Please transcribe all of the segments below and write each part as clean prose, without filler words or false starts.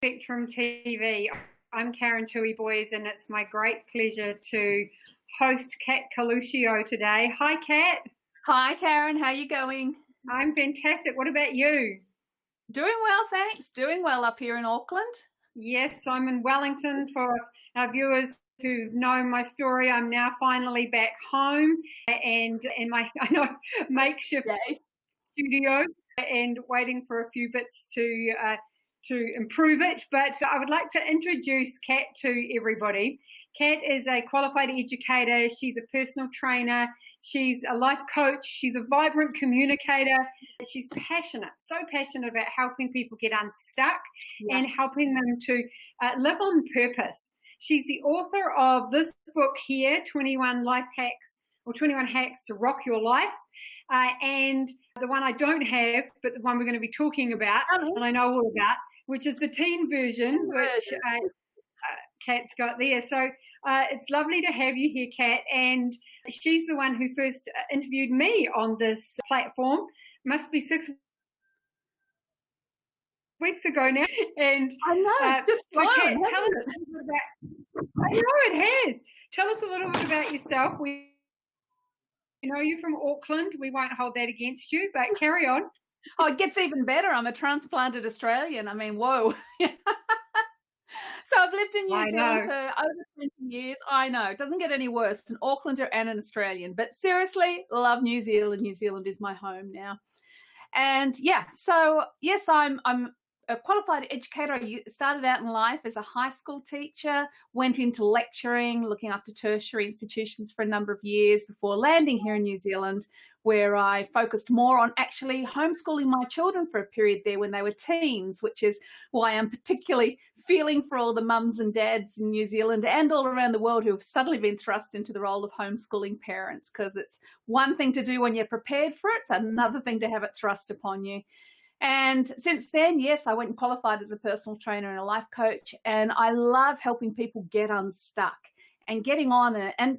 Spectrum TV. I'm Karen Tui Boys, and it's my great pleasure to host Cat Coluccio today. Hi, Cat. Hi, Karen. How are you going? I'm fantastic. What about you? Doing well, thanks. Doing well up here in Auckland. Yes, I'm in Wellington. For our viewers who know my story, I'm now finally back home and in my makeshift studio and waiting for a few bits to improve it. But I would like to introduce Kat to everybody. Kat is a qualified educator. She's a personal trainer. She's a life coach. She's a vibrant communicator. She's passionate, so passionate about helping people get unstuck and helping them to live on purpose. She's the author of this book here, 21 Life Hacks or 21 Hacks to Rock Your Life. And the one I don't have, but the one we're going to be talking about, and I know all about, which is the teen version, which Kat's got there. So it's lovely to have you here, Kat. And she's the one who first interviewed me on this platform. Must be 6 weeks ago now. And I know, just Kat, tell us a little bit about. I know it has. Tell us a little bit about yourself. We know you from Auckland. We won't hold that against you, but carry on. Oh, it gets even better. I'm a transplanted Australian. I mean, whoa. So I've lived in New Zealand for over 20 years. I know. It doesn't get any worse. An Aucklander and an Australian. But seriously, love New Zealand. New Zealand is my home now. And so yes, I'm a qualified educator. I started out in life as a high school teacher, went into lecturing, looking after tertiary institutions for a number of years before landing here in New Zealand, where I focused more on actually homeschooling my children for a period there when they were teens, which is why I'm particularly feeling for all the mums and dads in New Zealand and all around the world who have suddenly been thrust into the role of homeschooling parents, because it's one thing to do when you're prepared for it, it's another thing to have it thrust upon you. And since then, yes, I went and qualified as a personal trainer and a life coach, and I love helping people get unstuck and getting on and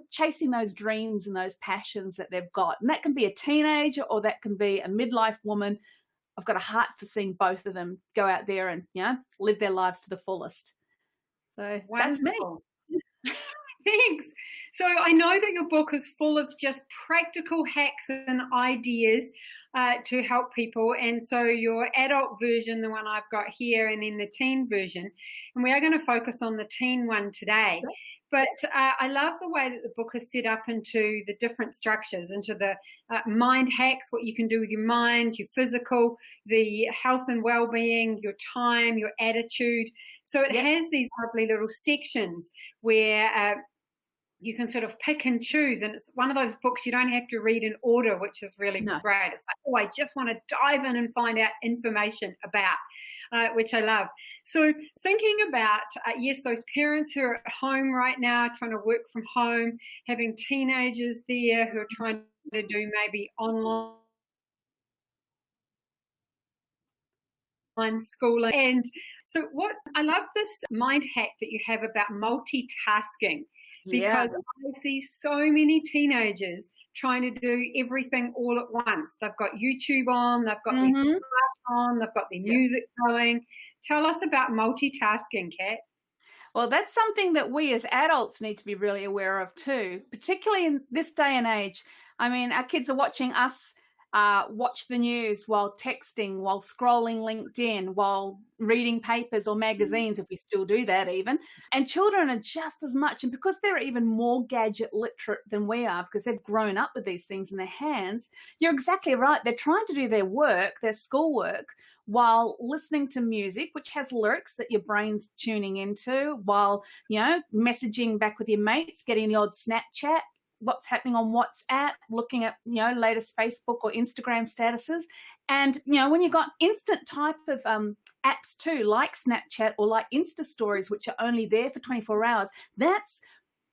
chasing those dreams and those passions that they've got. And that can be a teenager or that can be a midlife woman. I've got a heart for seeing both of them go out there and, live their lives to the fullest. So that's me. Thanks. So I know that your book is full of just practical hacks and ideas to help people. And so your adult version, the one I've got here, and then the teen version. And we are going to focus on the teen one today. But I love the way that the book is set up into the different structures, into the mind hacks, what you can do with your mind, your physical, the health and well-being, your time, your attitude. So it has these lovely little sections where you can sort of pick and choose. And it's one of those books you don't have to read in order, which is really great. It's like, I just want to dive in and find out information about, which I love. So thinking about, those parents who are at home right now, trying to work from home, having teenagers there who are trying to do maybe online schooling. And so I love this mind hack that you have about multitasking. Because I see so many teenagers trying to do everything all at once. They've got YouTube on, they've got their class on, they've got their music going. Tell us about multitasking, Kat. Well, that's something that we as adults need to be really aware of too, particularly in this day and age. I mean, our kids are watching us watch the news while texting, while scrolling LinkedIn, while reading papers or magazines, if we still do that even. And children are just as much, and because they're even more gadget literate than we are, because they've grown up with these things in their hands, you're exactly right. They're trying to do their work, their schoolwork, while listening to music, which has lyrics that your brain's tuning into, while, messaging back with your mates, getting the odd Snapchat, what's happening on WhatsApp, looking at, latest Facebook or Instagram statuses. And, when you've got instant type of apps too, like Snapchat or like Insta stories, which are only there for 24 hours, that's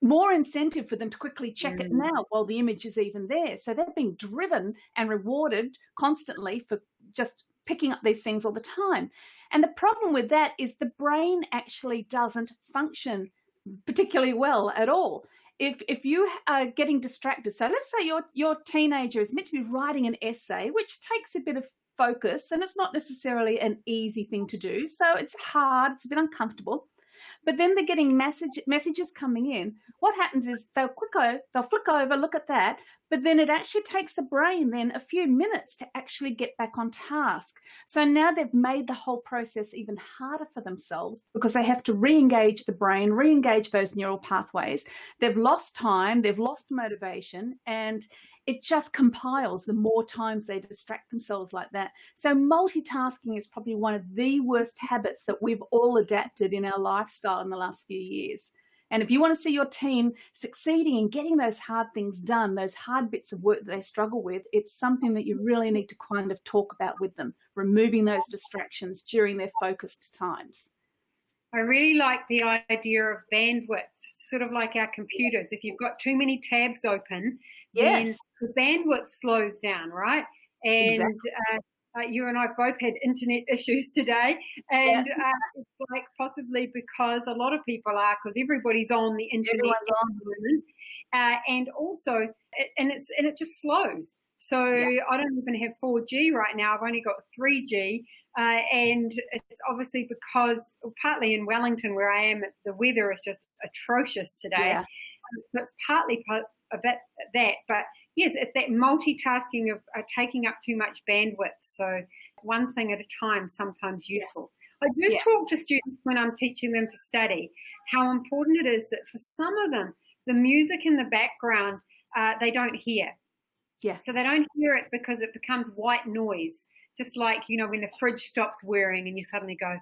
more incentive for them to quickly check it now while the image is even there. So they're being driven and rewarded constantly for just picking up these things all the time. And the problem with that is the brain actually doesn't function particularly well at all. If you are getting distracted, so let's say your teenager is meant to be writing an essay, which takes a bit of focus, and it's not necessarily an easy thing to do. So it's hard, it's a bit uncomfortable. But then they're getting messages coming in. What happens is they'll flick over, look at that, but then it actually takes the brain then a few minutes to actually get back on task. So now they've made the whole process even harder for themselves because they have to re-engage the brain, re-engage those neural pathways. They've lost time, they've lost motivation, and it just compiles the more times they distract themselves like that. So multitasking is probably one of the worst habits that we've all adapted in our lifestyle in the last few years. And if you want to see your team succeeding in getting those hard things done, those hard bits of work that they struggle with, it's something that you really need to kind of talk about with them, removing those distractions during their focused times. I really like the idea of bandwidth, sort of like our computers. If you've got too many tabs open, then the bandwidth slows down, right? And exactly. You and I both had internet issues today, and it's like possibly because a lot of people are, because everybody's on the internet, and also it just slows. So I don't even have 4G right now. I've only got 3G, and it's obviously because partly in Wellington where I am, the weather is just atrocious today. Yeah. So it's partly a bit that, but yes, it's that multitasking of taking up too much bandwidth. So one thing at a time, sometimes useful. I do talk to students when I'm teaching them to study how important it is that for some of them, the music in the background, they don't hear. Yeah. So they don't hear it because it becomes white noise, just like, you know, when the fridge stops whirring and you suddenly go,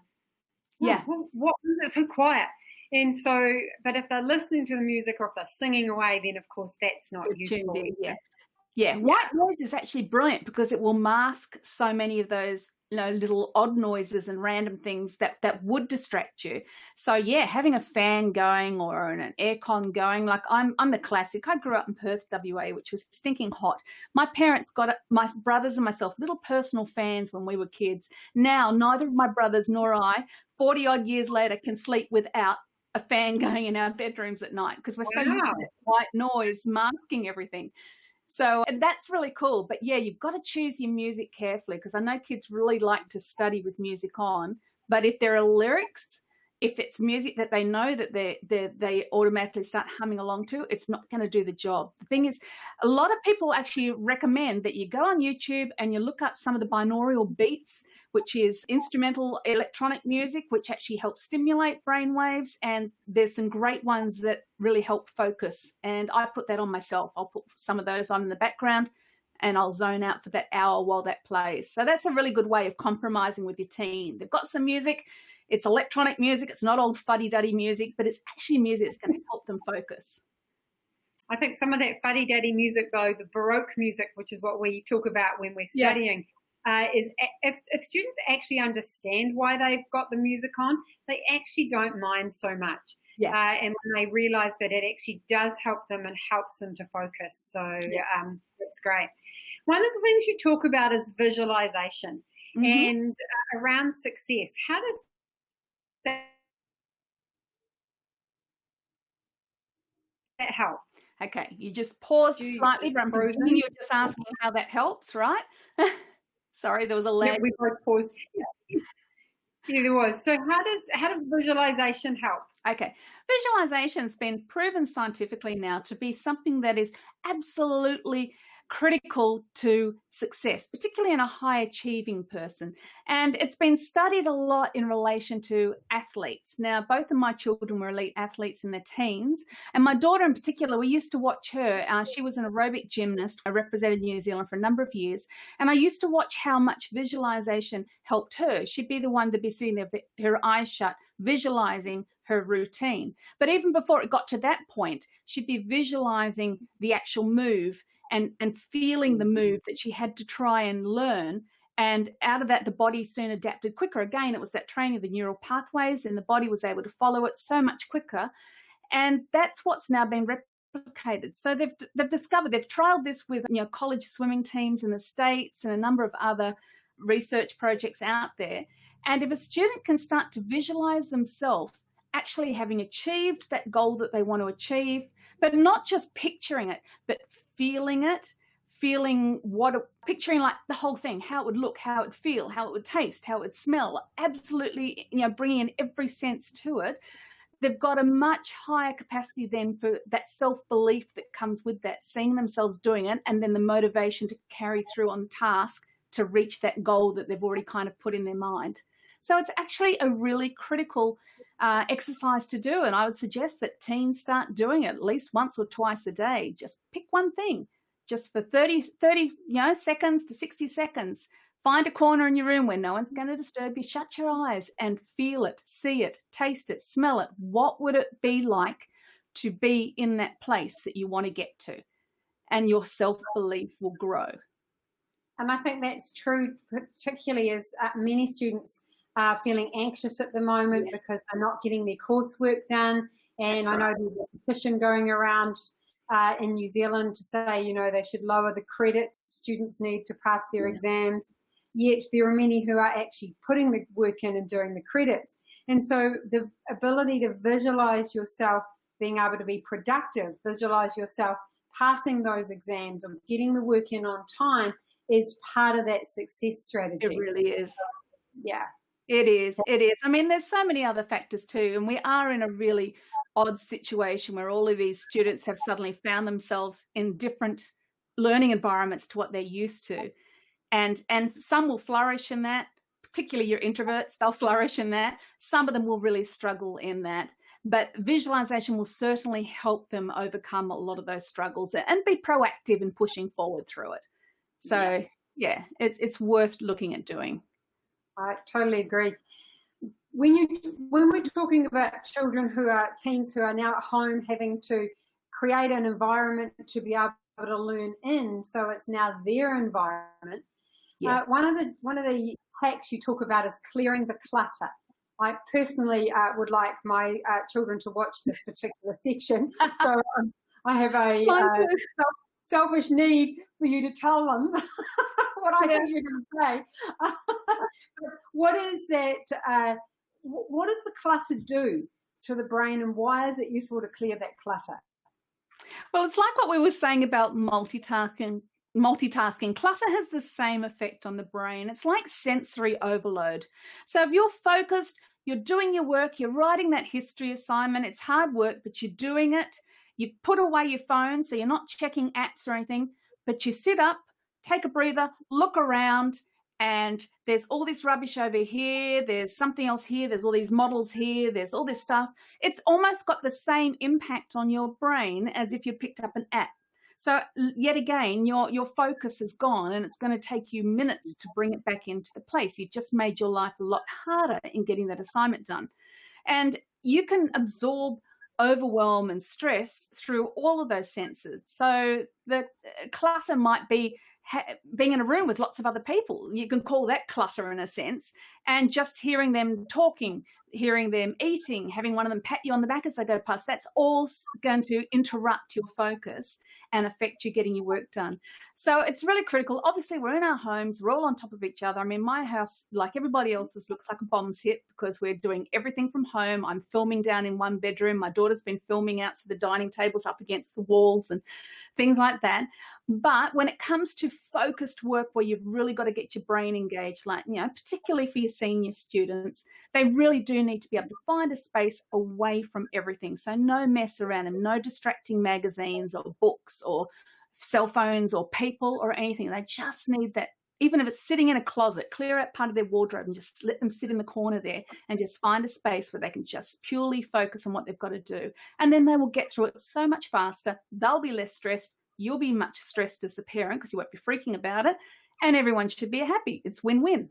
what is it so quiet? And so, but if they're listening to the music or if they're singing away, then of course that's not useful. White noise is actually brilliant because it will mask so many of those, you know, little odd noises and random things that would distract you. So having a fan going or an aircon going, like I'm the classic. I grew up in Perth, WA, which was stinking hot. My parents got my brothers and myself little personal fans when we were kids. Now neither of my brothers nor I, 40 odd years later, can sleep without a fan going in our bedrooms at night because we're so used to that white noise masking everything. So that's really cool. But you've got to choose your music carefully because I know kids really like to study with music on. But if there are lyrics, if it's music that they know that they automatically start humming along to, it's not going to do the job. The thing is, a lot of people actually recommend that you go on YouTube and you look up some of the binaural beats, which is instrumental electronic music, which actually helps stimulate brain waves. And there's some great ones that really help focus. And I put that on myself. I'll put some of those on in the background and I'll zone out for that hour while that plays. So that's a really good way of compromising with your team. They've got some music. It's electronic music. It's not old fuddy-duddy music, but it's actually music that's going to help them focus. I think some of that fuddy-duddy music, though, the Baroque music, which is what we talk about when we're studying, is if students actually understand why they've got the music on, they actually don't mind so much. And when they realise that it actually does help them and helps them to focus. So that's great. One of the things you talk about is visualization and around success. How does that help? Okay, you just paused slightly, but I'm presuming you were just asking how that helps, right? Sorry, there was a lag. We both paused. There was. So how does visualization help? Okay, visualization's been proven scientifically now to be something that is absolutely critical to success, particularly in a high achieving person. And it's been studied a lot in relation to athletes. Now, both of my children were elite athletes in their teens. And my daughter in particular, we used to watch her. She was an aerobic gymnast. I represented New Zealand for a number of years. And I used to watch how much visualization helped her. She'd be the one to be sitting there with her eyes shut, visualizing her routine. But even before it got to that point, she'd be visualizing the actual move and feeling the move that she had to try and learn. And out of that, the body soon adapted quicker. Again, it was that training of the neural pathways, and the body was able to follow it so much quicker. And that's what's now been replicated. So they've discovered, they've trialed this with college swimming teams in the States and a number of other research projects out there. And if a student can start to visualize themselves actually having achieved that goal that they want to achieve, but not just picturing it, but feeling feeling picturing like the whole thing, how it would look, how it would feel, how it would taste, how it would smell, absolutely, bringing in every sense to it. They've got a much higher capacity then for that self-belief that comes with that, seeing themselves doing it, and then the motivation to carry through on task to reach that goal that they've already kind of put in their mind. So it's actually a really critical exercise to do, and I would suggest that teens start doing it at least once or twice a day. Just pick one thing, just for 30 seconds to 60 seconds. Find a corner in your room where no one's going to disturb you. Shut your eyes and feel it, see it, taste it, smell it. What would it be like to be in that place that you want to get to? And your self-belief will grow. And I think that's true, particularly as many students are feeling anxious at the moment because they're not getting their coursework done. And I know there's a petition going around in New Zealand to say, they should lower the credits students need to pass their exams. Yet there are many who are actually putting the work in and doing the credits. And so the ability to visualize yourself being able to be productive, visualize yourself passing those exams or getting the work in on time is part of that success strategy. It really is. Yeah. It is. It is. I mean, there's so many other factors too, and we are in a really odd situation where all of these students have suddenly found themselves in different learning environments to what they're used to. And some will flourish in that, particularly your introverts, they'll flourish in that. Some of them will really struggle in that. But visualization will certainly help them overcome a lot of those struggles and be proactive in pushing forward through it. So, it's worth looking at doing. I totally agree. When we're talking about teens who are now at home having to create an environment to be able to learn in, so it's now their environment. One of the hacks you talk about is clearing the clutter. I personally would like my children to watch this particular section, so I have a selfish need for you to tell them what I think you're going to say. What is that? What does the clutter do to the brain, and why is it useful to clear that clutter? Well, it's like what we were saying about multitasking. Clutter has the same effect on the brain. It's like sensory overload. So if you're focused, you're doing your work, you're writing that history assignment, it's hard work, but you're doing it. You've put away your phone, so you're not checking apps or anything, but you sit up, take a breather, look around, and there's all this rubbish over here, there's something else here, there's all these models here, there's all this stuff. It's almost got the same impact on your brain as if you picked up an app. So yet again, your focus is gone, and it's going to take you minutes to bring it back into the place. You've just made your life a lot harder in getting that assignment done. And you can absorb overwhelm and stress through all of those senses. So the clutter might be being in a room with lots of other people. You can call that clutter in a sense, and just hearing them talking, hearing them eating, having one of them pat you on the back as they go past, that's all going to interrupt your focus and affect you getting your work done. So it's really critical. Obviously, we're in our homes, we're all on top of each other. I mean, my house, like everybody else's, looks like a bomb's hit because we're doing everything from home. I'm filming down in one bedroom. My daughter's been filming out, so the dining table's up against the walls and things like that. But when it comes to focused work where you've really got to get your brain engaged, like, particularly for your senior students, they really do need to be able to find a space away from everything. So no mess around and no distracting magazines or books or cell phones or people or anything. They just need that. Even if it's sitting in a closet, clear out part of their wardrobe and just let them sit in the corner there and just find a space where they can just purely focus on what they've got to do. And then they will get through it so much faster. They'll be less stressed. You'll be much stressed as the parent because you won't be freaking about it. And everyone should be happy. It's win-win.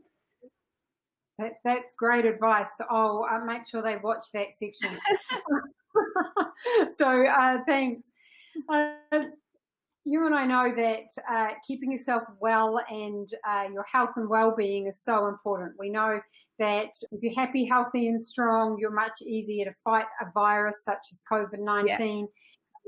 That's great advice. I'll make sure they watch that section. So thanks. You and I know that keeping yourself well and your health and well-being is so important. We know that if you're happy, healthy and strong, you're much easier to fight a virus such as COVID-19. Yeah. We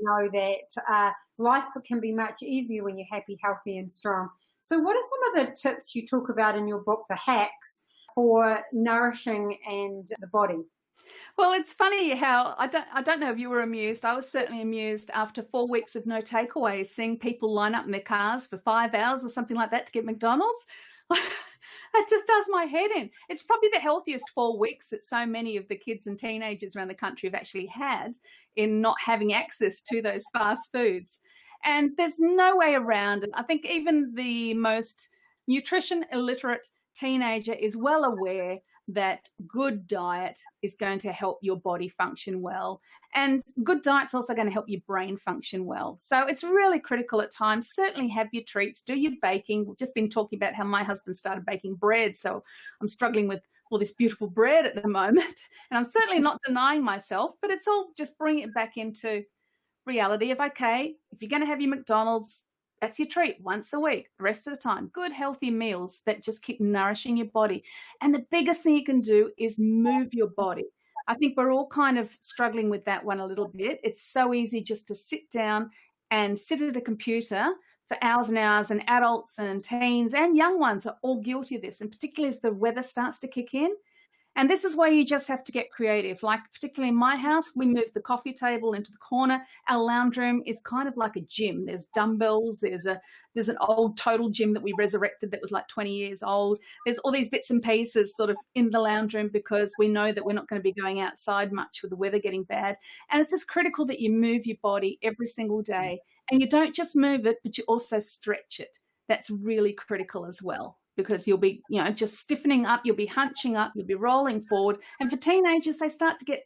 know that life can be much easier when you're happy, healthy and strong. So what are some of the tips you talk about in your book, The Hacks, for nourishing and the body? Well, it's funny how I don't know if you were amused. I was certainly amused after 4 weeks of no takeaways, seeing people line up in their cars for 5 hours or something like that to get McDonald's. That just does my head in. It's probably the healthiest 4 weeks that so many of the kids and teenagers around the country have actually had in not having access to those fast foods. And there's no way around it. I think even the most nutrition illiterate teenager is well aware that good diet is going to help your body function well. And good diet's also going to help your brain function well. So it's really critical at times. Certainly have your treats, do your baking. We've just been talking about how my husband started baking bread. So I'm struggling with all this beautiful bread at the moment. And I'm certainly not denying myself, but it's all just bringing it back into reality of, okay, if you're going to have your McDonald's, that's your treat once a week, the rest of the time. Good, healthy meals that just keep nourishing your body. And the biggest thing you can do is move your body. I think we're all kind of struggling with that one a little bit. It's so easy just to sit down and sit at a computer for hours and hours, and adults and teens and young ones are all guilty of this, and particularly as the weather starts to kick in. And this is where you just have to get creative. Like particularly in my house, we moved the coffee table into the corner. Our lounge room is kind of like a gym. There's dumbbells. There's an old Total gym that we resurrected that was like 20 years old. There's all these bits and pieces sort of in the lounge room because we know that we're not going to be going outside much with the weather getting bad. And it's just critical that you move your body every single day. And you don't just move it, but you also stretch it. That's really critical as well, because you'll be, just stiffening up, you'll be hunching up, you'll be rolling forward. And for teenagers, they start to get,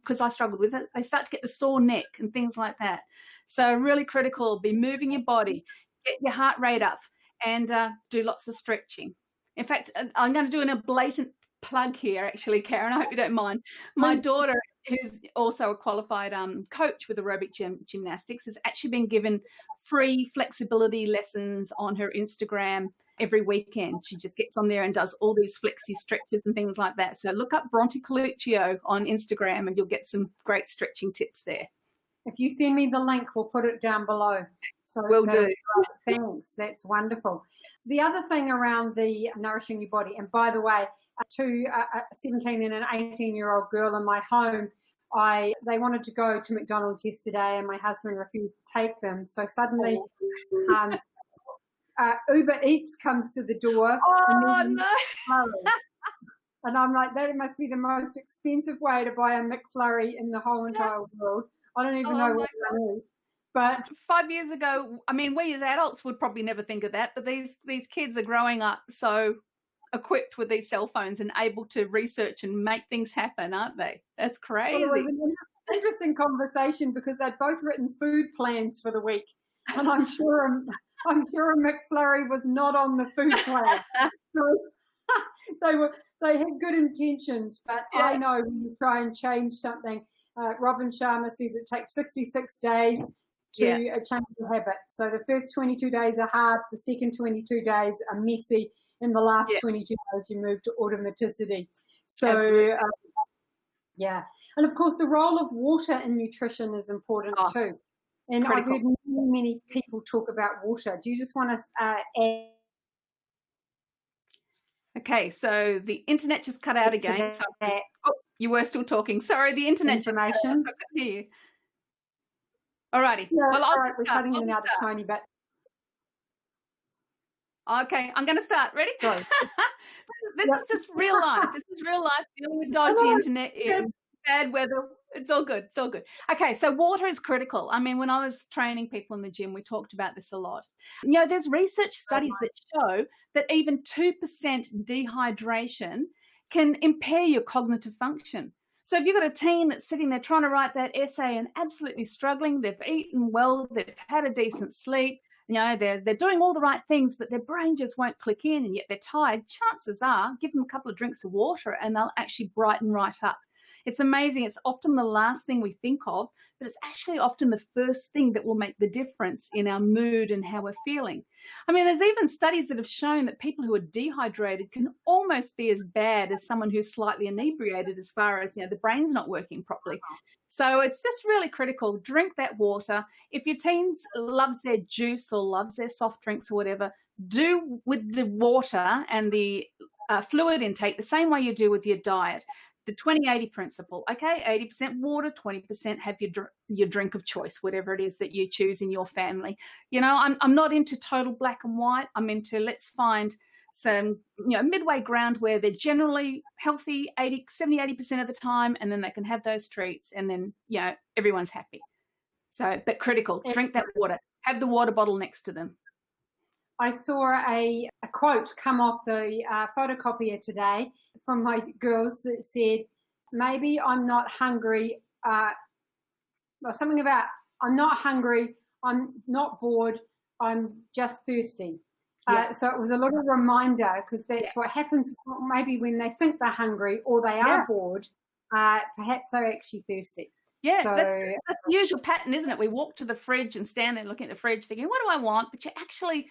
because I struggled with it, they start to get the sore neck and things like that. So really critical, be moving your body, get your heart rate up, and do lots of stretching. In fact, I'm going to do a blatant plug here, actually, Karen, I hope you don't mind. My daughter, who's also a qualified coach with aerobic gymnastics, has actually been given free flexibility lessons on her Instagram every weekend. She just gets on there and does all these flexi stretches and things like that. So look up Bronte Coluccio on Instagram and you'll get some great stretching tips there. If you send me the link, we'll put it down below. So will do. Thanks. That's wonderful. The other thing around the nourishing your body, and by the way, to a 17 and an 18-year-old girl in my home, they wanted to go to McDonald's yesterday and my husband refused to take them. So suddenly Uber Eats comes to the door. Oh, no. And I'm like, that must be the most expensive way to buy a McFlurry in the whole entire world. I don't even know what that is. But 5 years ago, I mean, we as adults would probably never think of that, but these kids are growing up so equipped with these cell phones and able to research and make things happen, aren't they? That's crazy. Well, it was an interesting conversation because they'd both written food plans for the week, and I'm sure a McFlurry was not on the food plan. So they had good intentions, but yeah. I know when you try and change something, Robin Sharma says it takes 66 days to change the habit. So the first 22 days are hard, the second 22 days are messy, in the last 22 days you move to automaticity. So and of course the role of water in nutrition is important too. And critical. I've heard many people talk about water. Do you just want to add? Okay, so the internet just cut out again. So, you were still talking. Sorry, the internet information. I couldn't hear you. Alrighty. No, well, we're cutting it out a tiny bit. Okay, I'm going to start. Ready? This is just real life. This is real life dealing with dodgy internet and bad weather. It's all good. It's all good. Okay, so water is critical. I mean, when I was training people in the gym, we talked about this a lot. There's research studies that show that even 2% dehydration can impair your cognitive function. So if you've got a teen that's sitting there trying to write that essay and absolutely struggling, they've eaten well, they've had a decent sleep, they're doing all the right things, but their brain just won't click in and yet they're tired, chances are give them a couple of drinks of water and they'll actually brighten right up. It's amazing. It's often the last thing we think of, but it's actually often the first thing that will make the difference in our mood and how we're feeling. I mean, there's even studies that have shown that people who are dehydrated can almost be as bad as someone who's slightly inebriated as far as, the brain's not working properly. So it's just really critical. Drink that water. If your teen loves their juice or loves their soft drinks or whatever, do with the water and the fluid intake the same way you do with your diet. The 20-80 principle. Okay, 80% water, 20% have your drink of choice, whatever it is that you choose in your family. I'm not into total black and white. I'm into, let's find some midway ground where they're generally healthy 70-80% of the time, and then they can have those treats, and then everyone's happy. So, but critical, drink that water, have the water bottle next to them. I saw a quote come off the photocopier today from my girls that said, maybe I'm not hungry, or something about, I'm not hungry, I'm not bored, I'm just thirsty. So it was a little reminder, because that's what happens maybe when they think they're hungry or they are bored, perhaps they're actually thirsty. Yeah, so, that's the usual pattern, isn't it? We walk to the fridge and stand there looking at the fridge thinking, what do I want? But you're actually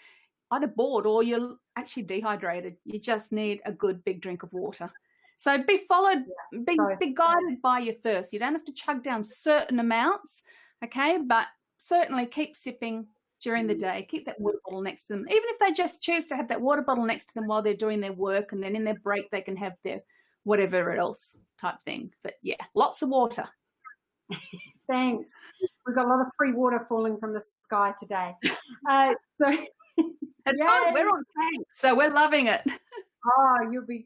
either bored or you're actually dehydrated. You just need a good big drink of water. So be guided by your thirst. You don't have to chug down certain amounts, okay? But certainly keep sipping during the day. Keep that water bottle next to them. Even if they just choose to have that water bottle next to them while they're doing their work, and then in their break they can have their whatever else type thing. But yeah, lots of water. Thanks. We've got a lot of free water falling from the sky today. We're on tank, so we're loving it. Oh, you'll be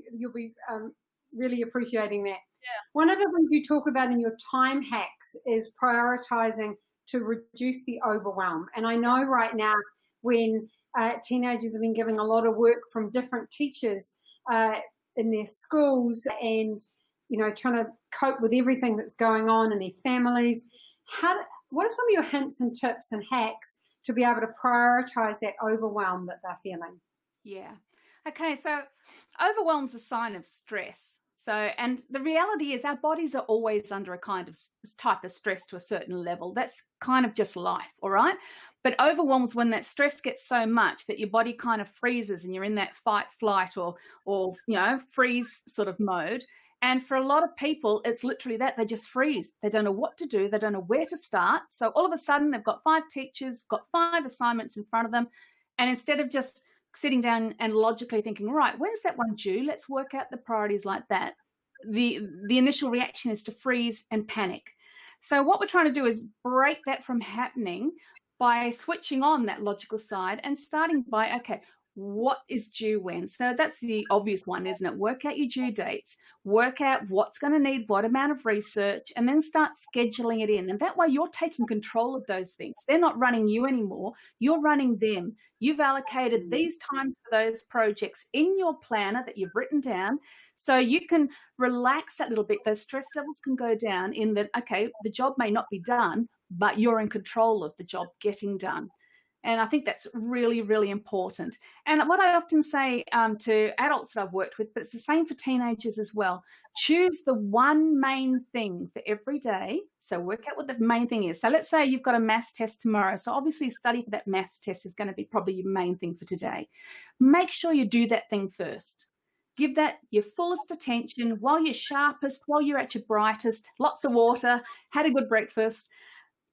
really appreciating that. Yeah. One of the things you talk about in your time hacks is prioritizing to reduce the overwhelm. And I know right now, when teenagers have been given a lot of work from different teachers in their schools, and trying to cope with everything that's going on in their families, what are some of your hints and tips and hacks to be able to prioritize that overwhelm that they're feeling? Yeah. Okay, so overwhelm's a sign of stress. So, and the reality is our bodies are always under a kind of type of stress to a certain level. That's kind of just life, all right? But overwhelm's when that stress gets so much that your body kind of freezes and you're in that fight, flight, or freeze sort of mode. And for a lot of people, it's literally that. They just freeze. They don't know what to do. They don't know where to start. So all of a sudden, they've got 5 teachers, got 5 assignments in front of them. And instead of just sitting down and logically thinking, right, when's that one due? Let's work out the priorities like that. The initial reaction is to freeze and panic. So what we're trying to do is break that from happening by switching on that logical side and starting by, okay, what is due when? So that's the obvious one, isn't it? Work out your due dates, work out what's going to need what amount of research, and then start scheduling it in. And that way you're taking control of those things. They're not running you anymore. You're running them. You've allocated these times for those projects in your planner that you've written down, so you can relax that little bit. Those stress levels can go down in that, okay, the job may not be done, but you're in control of the job getting done. And I think that's really, really important. And what I often say to adults that I've worked with, but it's the same for teenagers as well, choose the one main thing for every day. So work out what the main thing is. So let's say you've got a maths test tomorrow. So obviously study for that maths test is going to be probably your main thing for today. Make sure you do that thing first. Give that your fullest attention while you're sharpest, while you're at your brightest, lots of water, had a good breakfast.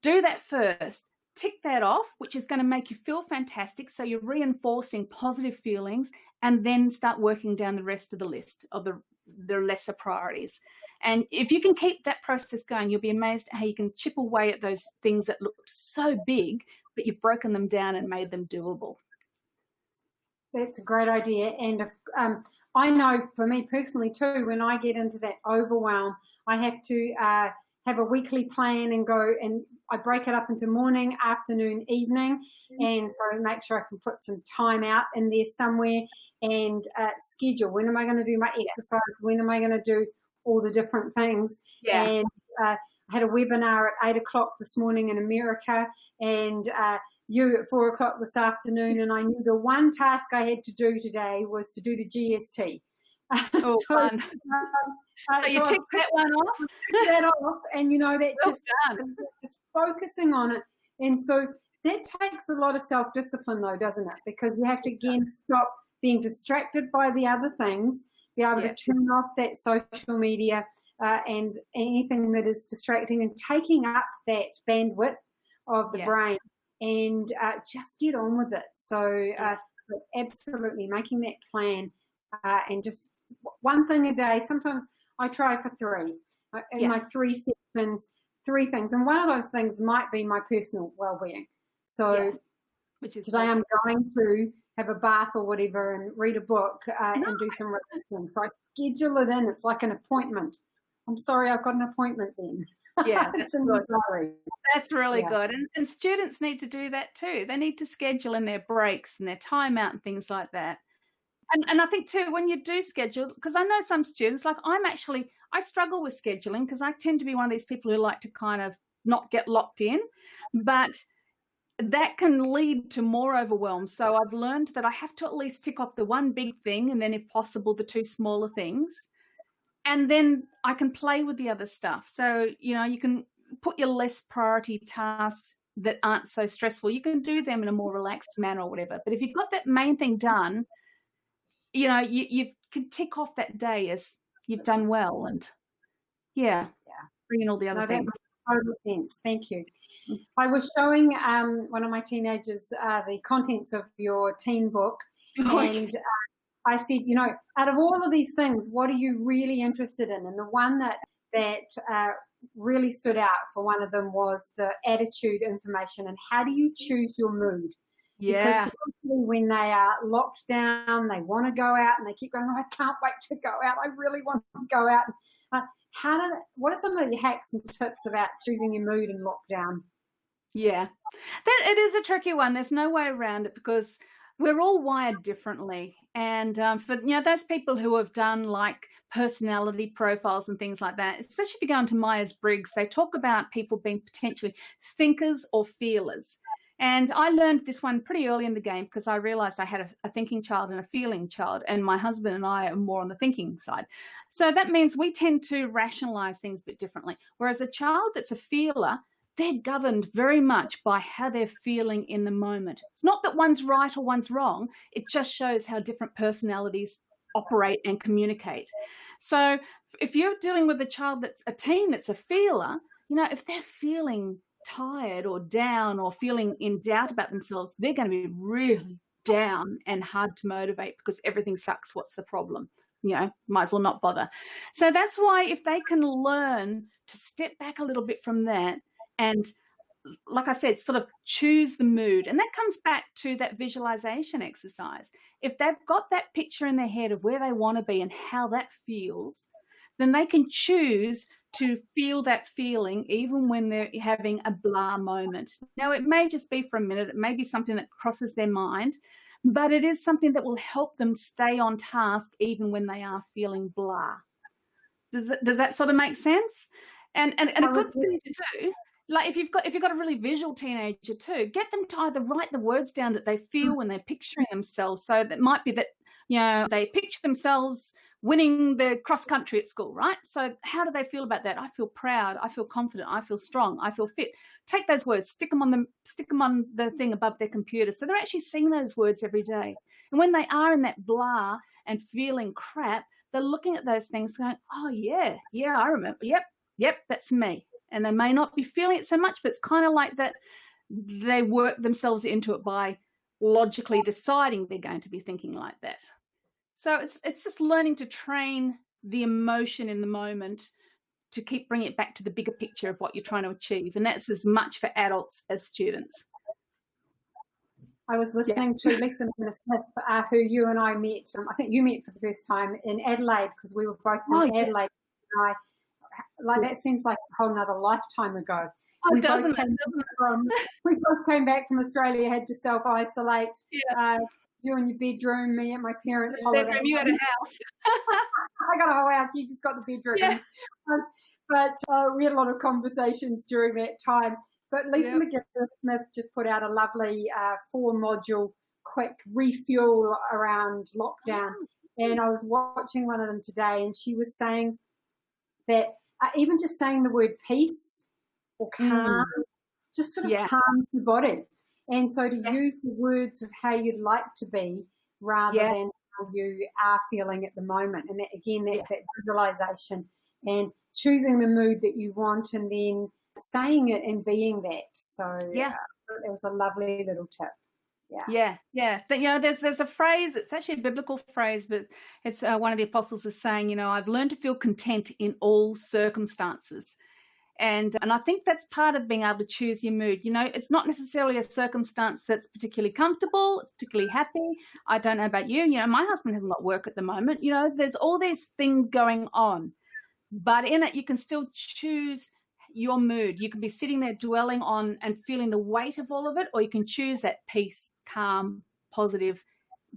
Do that first. Tick that off, which is going to make you feel fantastic. So you're reinforcing positive feelings, and then start working down the rest of the list of the lesser priorities. And if you can keep that process going, you'll be amazed at how you can chip away at those things that look so big, but you've broken them down and made them doable. That's a great idea. And I know for me personally too, when I get into that overwhelm, I have to have a weekly plan and go, and I break it up into morning, afternoon, evening, and so make sure I can put some time out in there somewhere, and schedule when am I going to do my exercise, when am I going to do all the different things. And I had a webinar at 8 o'clock this morning in America, and you at 4 o'clock this afternoon, and I knew the one task I had to do today was to do the GST. Oh, fun. So you tick that one off? That off, and that just focusing on it. And so that takes a lot of self-discipline though, doesn't it? Because you have to again stop being distracted by the other things, be able to turn off that social media and anything that is distracting and taking up that bandwidth of the brain, and just get on with it. So absolutely making that plan and just one thing a day. Sometimes I try for 3. In my 3 sections, 3 things. And one of those things might be my personal well-being. So which is today I'm going to have a bath or whatever and read a book and do some reflection. So I schedule it in. It's like an appointment. I'm sorry, I've got an appointment then. Yeah, it's in the diary. That's really good. And students need to do that too. They need to schedule in their breaks and their time out and things like that. And I think too, when you do schedule, because I know some students, like I struggle with scheduling because I tend to be one of these people who like to kind of not get locked in, but that can lead to more overwhelm. So I've learned that I have to at least tick off the one big thing and then if possible, the 2 smaller things. And then I can play with the other stuff. So, you can put your less priority tasks that aren't so stressful. You can do them in a more relaxed manner or whatever. But if you've got that main thing done, you can tick off that day as you've done well. And bring in all the other things. That makes total sense. Thank you. I was showing one of my teenagers the contents of your teen book, and I said, out of all of these things, what are you really interested in? And the one that really stood out for one of them was the attitude information and how do you choose your mood? Yeah. Because when they are locked down, they want to go out and they keep going, I can't wait to go out. I really want to go out. What are some of the hacks and tips about choosing your mood in lockdown? Yeah, it is a tricky one. There's no way around it because we're all wired differently. And for those people who have done like personality profiles and things like that, especially if you go into Myers-Briggs, they talk about people being potentially thinkers or feelers. And I learned this one pretty early in the game because I realized I had a thinking child and a feeling child, and my husband and I are more on the thinking side. So that means we tend to rationalize things a bit differently. Whereas a child that's a feeler, they're governed very much by how they're feeling in the moment. It's not that one's right or one's wrong. It just shows how different personalities operate and communicate. So if you're dealing with a child that's a teen that's a feeler, if they're feeling tired or down or feeling in doubt about themselves, they're going to be really down and hard to motivate because everything sucks. What's the problem? Might as well not bother. So that's why if they can learn to step back a little bit from that and, like I said, sort of choose the mood. And that comes back to that visualization exercise. If they've got that picture in their head of where they want to be and how that feels, then they can choose to feel that feeling even when they're having a blah moment. Now, it may just be for a minute. It may be something that crosses their mind, but it is something that will help them stay on task even when they are feeling blah. Does that sort of make sense? And a good thing to do, like if you've got a really visual teenager too, get them to either write the words down that they feel when they're picturing themselves. So that might be that, they picture themselves winning the cross country at school, right? So how do they feel about that? I feel proud. I feel confident. I feel strong. I feel fit. Take those words, stick them on the thing above their computer. So they're actually seeing those words every day. And when they are in that blah and feeling crap, they're looking at those things going, oh yeah, I remember. Yep, that's me. And they may not be feeling it so much, but it's kind of like that they work themselves into it by logically deciding they're going to be thinking like that. So it's just learning to train the emotion in the moment to keep bringing it back to the bigger picture of what you're trying to achieve. And that's as much for adults as students. I was listening to Lisa Smith, who you and I met. I think you met for the first time in Adelaide because we were both in Adelaide. And that seems like a whole nother lifetime ago. Oh, doesn't it? We both came back from Australia, had to self-isolate. Yeah. You in your bedroom, me at my parents' holiday. Bedroom, you had a house. I got a whole house, you just got the bedroom. Yeah. But we had a lot of conversations during that time. But Lisa Smith just put out a lovely 4-module quick refuel around lockdown. And I was watching one of them today, and she was saying that even just saying the word peace or calm just sort of calms the body. And so to use the words of how you'd like to be rather than how you are feeling at the moment. And that, again, that's that visualization and choosing the mood that you want and then saying it and being that. So it was a lovely little tip. Yeah. There's a phrase, it's actually a biblical phrase, but it's one of the apostles is saying, I've learned to feel content in all circumstances. And I think that's part of being able to choose your mood. It's not necessarily a circumstance that's particularly comfortable, it's particularly happy. I don't know about you. My husband hasn't got work at the moment. There's all these things going on. But in it, you can still choose your mood. You can be sitting there dwelling on and feeling the weight of all of it, or you can choose that peace, calm, positive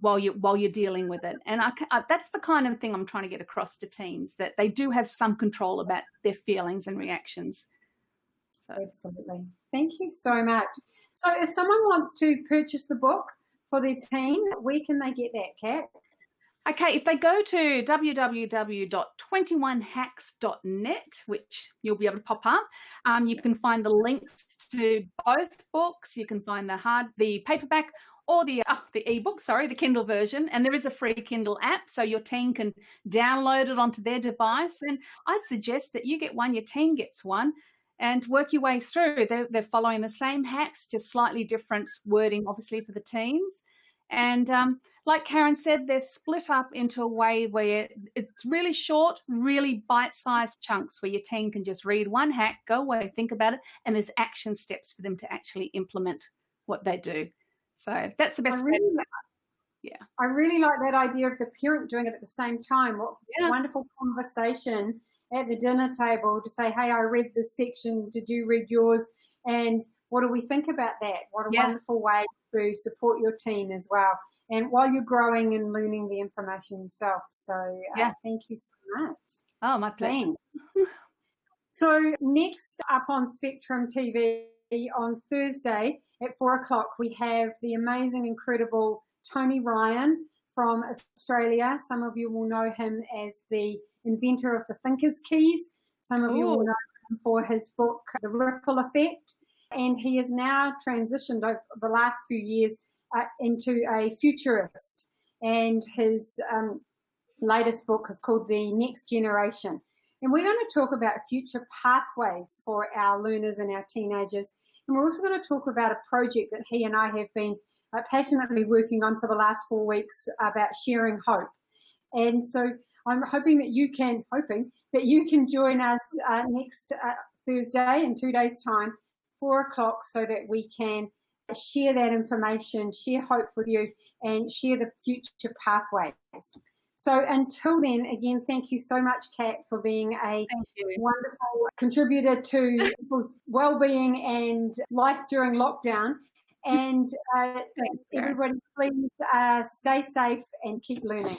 while you're dealing with it. And that's the kind of thing I'm trying to get across to teens, that they do have some control about their feelings and reactions. So. Absolutely. Thank you so much. So if someone wants to purchase the book for their teen, where can they get that, Kat? Okay, if they go to www.21hacks.net, which you'll be able to pop up, you can find the links to both books. You can find the paperback or the ebook, the Kindle version, and there is a free Kindle app, so your teen can download it onto their device. And I'd suggest that you get one, your teen gets one, and work your way through. They're following the same hacks, just slightly different wording, obviously, for the teens. And like Karen said, they're split up into a way where it's really short, really bite-sized chunks where your teen can just read one hack, go away, think about it, and there's action steps for them to actually implement what they do. So that's the best way. I really like that idea of the parent doing it at the same time. What a wonderful conversation at the dinner table to say, hey, I read this section, did you read yours? And what do we think about that? What a wonderful way to support your teen as well. And while you're growing and learning the information yourself. So thank you so much. Oh, my pleasure. So next up on Spectrum TV on Thursday at 4:00, we have the amazing, incredible Tony Ryan from Australia. Some of you will know him as the inventor of the Thinker's Keys. Some of you will know him for his book, The Ripple Effect. And he has now transitioned over the last few years into a futurist. And his latest book is called The Next Generation. And we're going to talk about future pathways for our learners and our teenagers. And we're also going to talk about a project that he and I have been passionately working on for the last 4 weeks about sharing hope. And so I'm hoping that you can join us next Thursday in 2 days' time, 4:00, so that we can share that information, share hope with you, and share the future pathways. So until then, again, thank you so much, Kat, for being a wonderful contributor to people's well-being and life during lockdown. And everybody, please stay safe and keep learning.